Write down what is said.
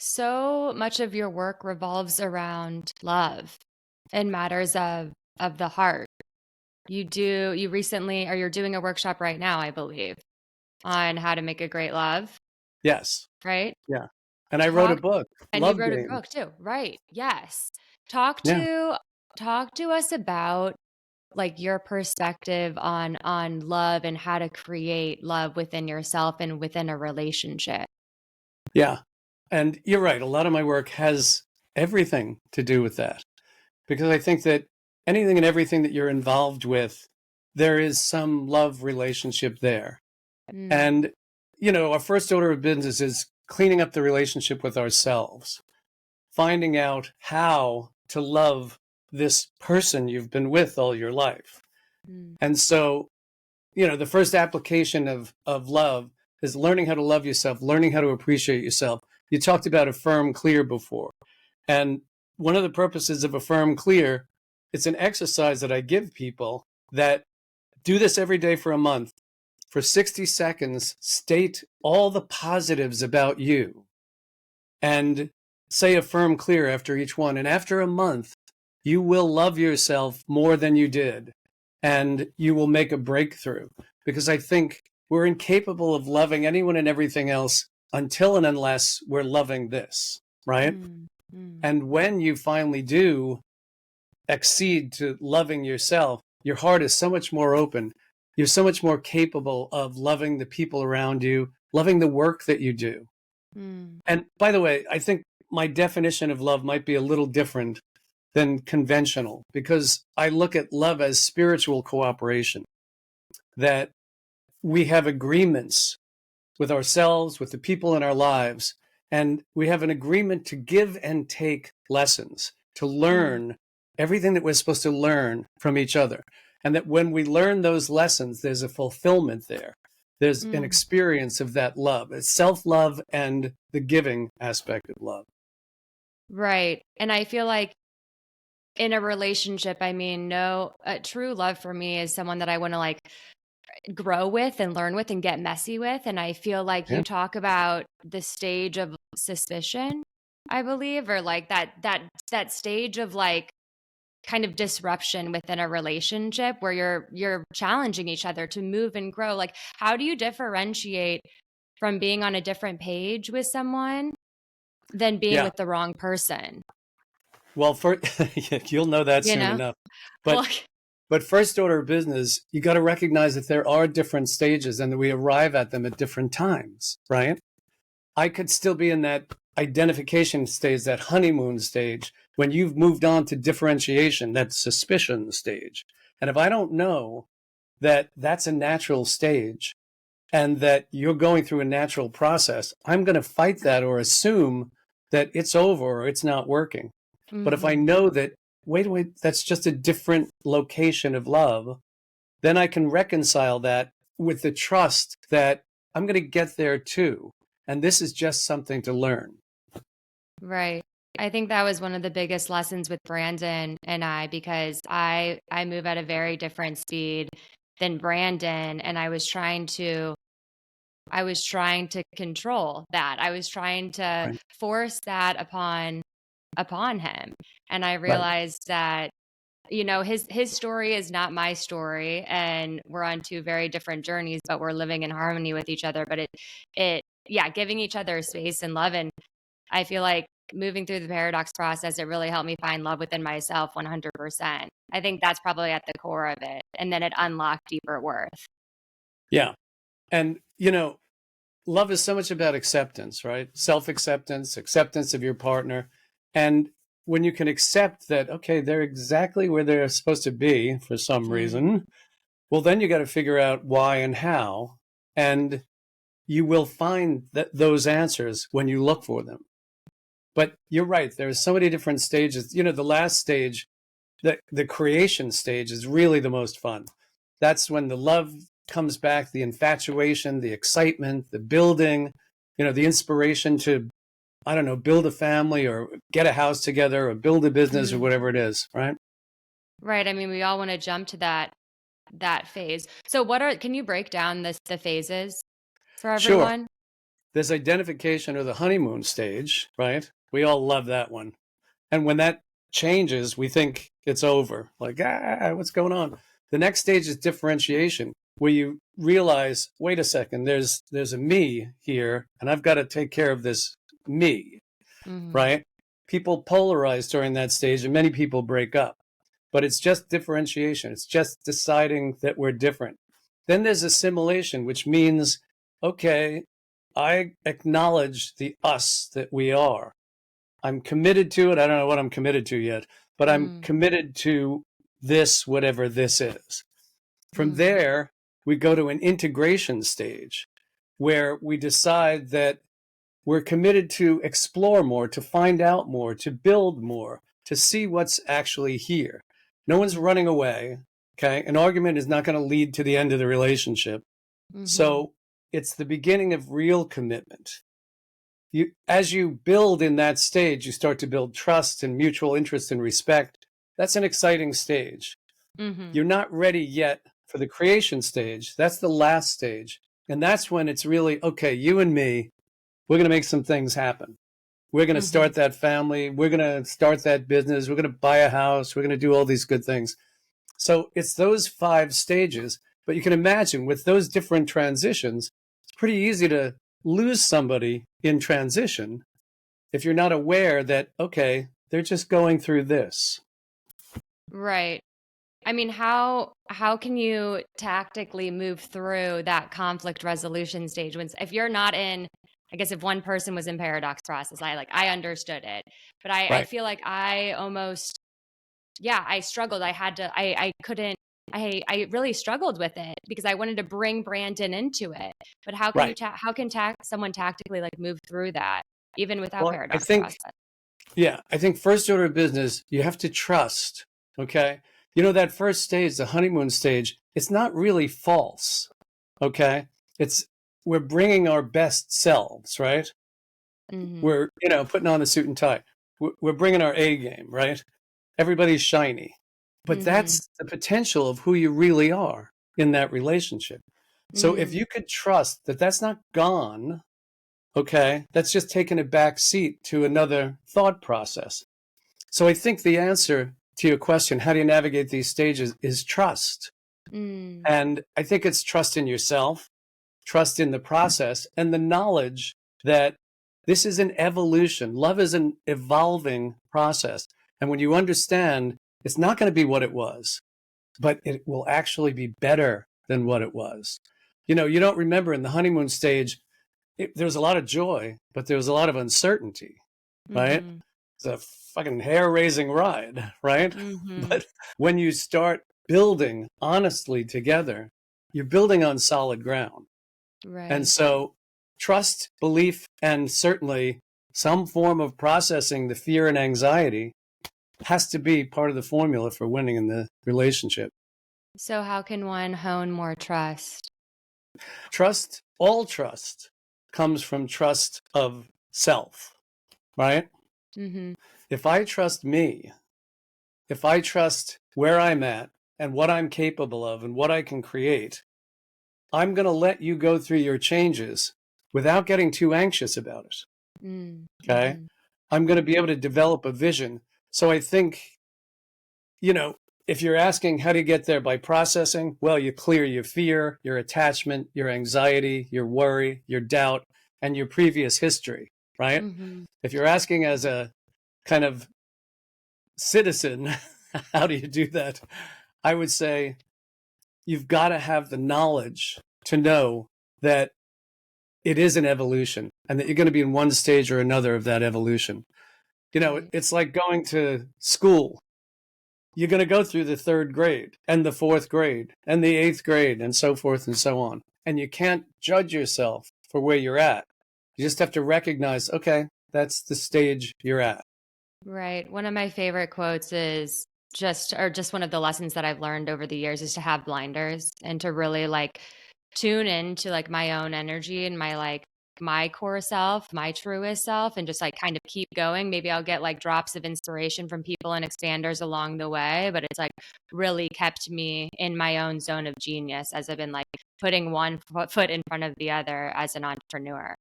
So much of your work revolves around love and matters of the heart. You recently or you're doing a workshop right now, I believe, on how to make a great love, Yes. right? Yeah. And I wrote a Talk book, and you Love wrote a Game. book too, right? Yes. Talk Yeah. to talk to us about like your perspective on love and how to create love within yourself and within a relationship. Yeah. And you're right. A lot of my work has everything to do with that because I think that anything and everything that you're involved with, there is some love relationship there. Mm, And, you know, our first order of business is cleaning up the relationship with ourselves, finding out how to love this person you've been with all your life. mm, And so, you know, the first application of love is learning how to love yourself, learning how to appreciate yourself. You talked about Affirm Clear before. And one of the purposes of Affirm Clear, it's an exercise that I give people that do this every day for a month. For 60 seconds, state all the positives about you and say Affirm Clear after each one. And after a month, you will love yourself more than you did. And you will make a breakthrough because I think we're incapable of loving anyone and everything else until and unless we're loving this, right? mm, mm. And when you finally do accede to loving yourself, your heart is so much more open. You're so much more capable of loving the people around you, loving the work that you do. Mm, And by the way, I think my definition of love might be a little different than conventional because I look at love as spiritual cooperation, that we have agreements with ourselves, with the people in our lives, and we have an agreement to give and take lessons, to mm, learn everything that we're supposed to learn from each other. And that when we learn those lessons, there's a fulfillment there. There's an mm. experience of that love. It's self love and the giving aspect of love. Right. And I feel like in a relationship, I mean, no, true love for me is someone that I want to like grow with and learn with and get messy with. And I feel like Yeah. you talk about the stage of suspicion, I believe, or like that stage of like kind of disruption within a relationship where you're challenging each other to move and grow. Like, how do you differentiate from being on a different page with someone than being Yeah. with the wrong person? Well, for, you'll know that You soon know? enough. Well, But first order of business, you got to recognize that there are different stages and that we arrive at them at different times, right? I could still be in that identification stage, that honeymoon stage, when you've moved on to differentiation, that suspicion stage. And if I don't know that that's a natural stage and that you're going through a natural process, I'm going to fight that or assume that it's over or it's not working. But if I mhm. know that, wait, that's just a different location of love, then I can reconcile that with the trust that I'm going to get there too. And this is just something to learn. Right. I think that was one of the biggest lessons with Brandon and I because I move at a very different speed than Brandon and I was trying to control that. I was trying to Right. force that upon him. And I Right. realized that his story is not my story and we're on two very different journeys but we're living in harmony with each other but it yeah, giving each other space and love. And I feel like moving through the paradox process, it really helped me find love within myself 100%. I think that's probably at the core of it. And then it unlocked deeper worth. Yeah. And, you know, love is so much about acceptance, right? Self acceptance, acceptance of your partner. And when you can accept that, okay, they're exactly where they're supposed to be for some Mm, reason, well, then you got to figure out why and how. And you will find those answers when you look for them. But you're right. There's so many different stages. You know, the last stage, the creation stage is really the most fun. That's when the love comes back, the infatuation, the excitement, the building, you know, the inspiration to, I don't know, build a family or get a house together or build a business or mm. whatever it is, right? Right. I mean, we all want to jump to that phase. So can you break down the phases for Sure. everyone? There's identification or the honeymoon stage, right? We all love that one. And when that changes, we think it's over. Like, what's going on? The next stage is differentiation, where you realize, wait a second, there's a me here, and I've got to take care of this me, Mm-hmm. right? People polarize during that stage, and many people break up. But it's just differentiation. It's just deciding that we're different. Then there's assimilation, which means, okay, I acknowledge the us that we are. I'm committed to it. I don't know what I'm committed to yet, but I'm committed to this, whatever this is. From Mm-hmm. there, we go to an integration stage where we decide that we're committed to explore more, to find out more, to build more, to see what's actually here. No one's running away. Okay. An argument is not going to lead to the end of the relationship. Mm-hmm. So it's the beginning of real commitment. As you build in that stage, you start to build trust and mutual interest and respect. That's an exciting stage. Mm-hmm. You're not ready yet for the creation stage. That's the last stage. And that's when it's really, okay, you and me, we're going to make some things happen. We're going to start that family. We're going to start that business. We're going to buy a house. We're going to do all these good things. So it's those 5 stages. But you can imagine with those different transitions, it's pretty easy to lose somebody in transition if you're not aware that, okay, they're just going through this. Right. I mean, how can you tactically move through that conflict resolution stage when if you're not in, I guess if one person was in paradox process, I understood it. But I Right. feel like I almost, yeah, I struggled. I couldn't, I really struggled with it because I wanted to bring Brandon into it. But how can Right. someone tactically like move through that even without Well, I paradox think, process? yeah, I think first order of business, you have to trust. Okay. You know, that first stage, the honeymoon stage, it's not really false. Okay. We're bringing our best selves, right? Mm-hmm. We're, putting on a suit and tie. We're bringing our A game, right? Everybody's shiny. But Mm-hmm. that's the potential of who you really are in that relationship. So if Mm. you could trust that that's not gone, okay, that's just taken a back seat to another thought process. So I think the answer to your question, how do you navigate these stages, is trust. Mm. And I think it's trust in yourself, trust in the process, and the knowledge that this is an evolution. Love is an evolving process. And when you understand it's not going to be what it was, but it will actually be better than what it was. You don't remember in the honeymoon stage, there was a lot of joy, but there was a lot of uncertainty, right? Mm-hmm. It's a fucking hair-raising ride, right? Mm-hmm. But when you start building honestly together, you're building on solid ground. And Right. so trust, belief, and certainly some form of processing the fear and anxiety has to be part of the formula for winning in the relationship. So how can one hone more trust? All trust comes from trust of self, right? Mm-hmm. If I trust me, if I trust where I'm at and what I'm capable of and what I can create, I'm going to let you go through your changes without getting too anxious about it. Okay. Mm-hmm. I'm going to be able to develop a vision. So I think, if you're asking how do you get there by processing, well, you clear your fear, your attachment, your anxiety, your worry, your doubt, and your previous history, right? Mm-hmm. If you're asking as a kind of citizen, how do you do that? I would say you've got to have the knowledge to know that it is an evolution and that you're going to be in one stage or another of that evolution. Right. It's like going to school. You're going to go through the 3rd grade and the 4th grade and the 8th grade and so forth and so on. And you can't judge yourself for where you're at. You just have to recognize, okay, that's the stage you're at. Right. One of my favorite quotes is just one of the lessons that I've learned over the years is to have blinders and to really like tune into like my own energy and my core self, my truest self, and just like kind of keep going. Maybe I'll get like drops of inspiration from people and expanders along the way, but it's like really kept me in my own zone of genius as I've been like putting one foot in front of the other as an entrepreneur.